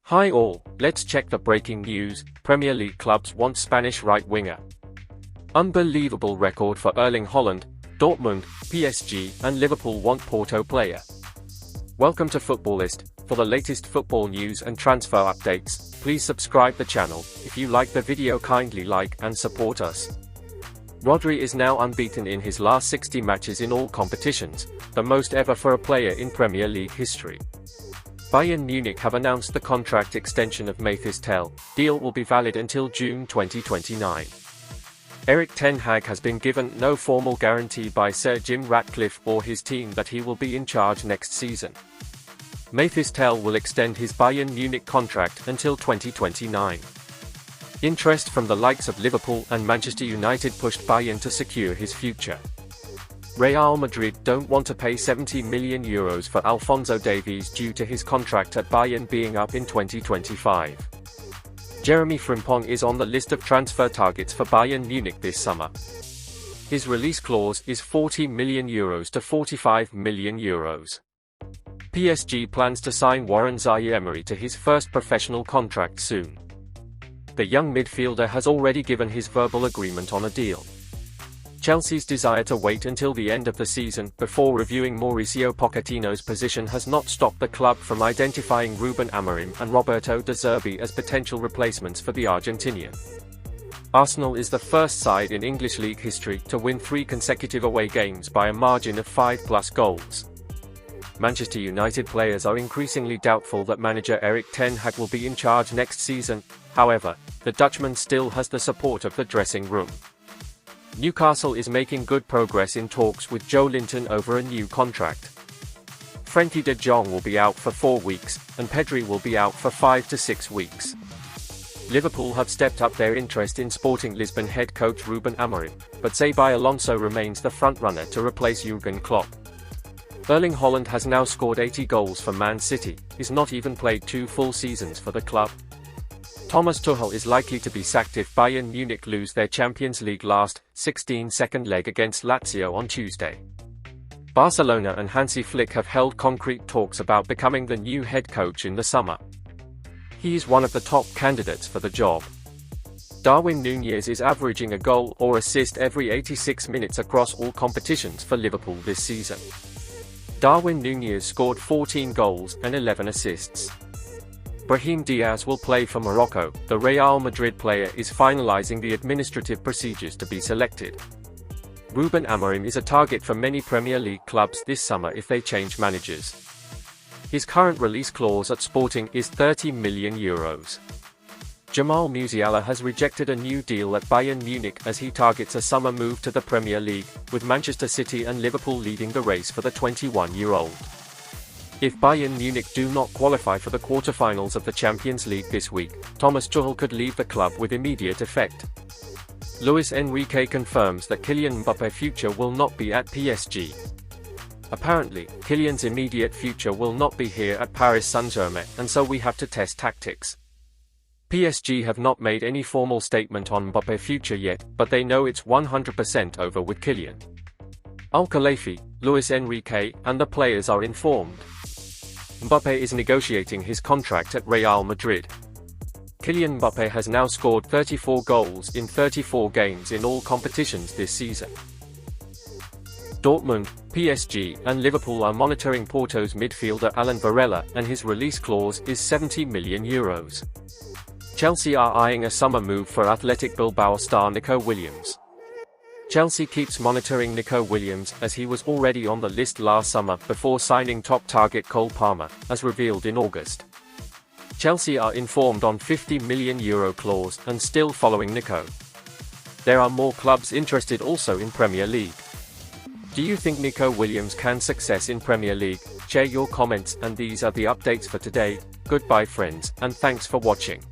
Hi all, let's check the breaking news. Premier League clubs want Spanish right winger. Unbelievable record for Erling Haaland. Dortmund, PSG, and Liverpool want Porto player. Welcome to Footballist. For the latest football news and transfer updates, please subscribe the channel. If you like the video, kindly like and support us. Rodri is now unbeaten in his last 60 matches in all competitions, the most ever for a player in Premier League history. Bayern Munich have announced the contract extension of Mathys Tel. Deal will be valid until June 2029. Erik ten Hag has been given no formal guarantee by Sir Jim Ratcliffe or his team that he will be in charge next season. Mathys Tel will extend his Bayern Munich contract until 2029. Interest from the likes of Liverpool and Manchester United pushed Bayern to secure his future. Real Madrid don't want to pay €70 million for Alphonso Davies due to his contract at Bayern being up in 2025. Jeremy Frimpong is on the list of transfer targets for Bayern Munich this summer. His release clause is €40 million to €45 million. PSG plans to sign Warren Zaïre-Emery to his first professional contract soon. The young midfielder has already given his verbal agreement on a deal. Chelsea's desire to wait until the end of the season before reviewing Mauricio Pochettino's position has not stopped the club from identifying Ruben Amorim and Roberto De Zerbi as potential replacements for the Argentinian. Arsenal is the first side in English league history to win 3 consecutive away games by a margin of 5+ goals. Manchester United players are increasingly doubtful that manager Erik ten Hag will be in charge next season. However, the Dutchman still has the support of the dressing room. Newcastle is making good progress in talks with Joe Linton over a new contract. Frenkie de Jong will be out for 4 weeks, and Pedri will be out for 5 to 6 weeks. Liverpool have stepped up their interest in Sporting Lisbon head coach Ruben Amorim, but Xabi Alonso remains the front-runner to replace Jurgen Klopp. Erling Haaland has now scored 80 goals for Man City. He's not even played 2 full seasons for the club. Thomas Tuchel is likely to be sacked if Bayern Munich lose their Champions League last 16 second leg against Lazio on Tuesday. Barcelona and Hansi Flick have held concrete talks about becoming the new head coach in the summer. He is one of the top candidates for the job. Darwin Núñez is averaging a goal or assist every 86 minutes across all competitions for Liverpool this season. Darwin Núñez scored 14 goals and 11 assists. Brahim Diaz will play for Morocco. The Real Madrid player is finalizing the administrative procedures to be selected. Ruben Amorim is a target for many Premier League clubs this summer if they change managers. His current release clause at Sporting is €30 million. Jamal Musiala has rejected a new deal at Bayern Munich as he targets a summer move to the Premier League, with Manchester City and Liverpool leading the race for the 21-year-old. If Bayern Munich do not qualify for the quarter-finals of the Champions League this week, Thomas Tuchel could leave the club with immediate effect. Luis Enrique confirms that Kylian Mbappe's future will not be at PSG. Apparently, Kylian's immediate future will not be here at Paris Saint-Germain, and so we have to test tactics. PSG have not made any formal statement on Mbappe's future yet, but they know it's 100% over with Kylian. Al-Khelaïfi, Luis Enrique, and the players are informed. Mbappe is negotiating his contract at Real Madrid. Kylian Mbappe has now scored 34 goals in 34 games in all competitions this season. Dortmund, PSG, and Liverpool are monitoring Porto's midfielder Alan Varela, and his release clause is €70 million. Chelsea are eyeing a summer move for Athletic Bilbao star Nico Williams. Chelsea keeps monitoring Nico Williams as he was already on the list last summer before signing top target Cole Palmer, as revealed in August. Chelsea are informed on €50 million clause and still following Nico. There are more clubs interested also in Premier League. Do you think Nico Williams can success in Premier League? Share your comments, and these are the updates for today. Goodbye friends, and thanks for watching.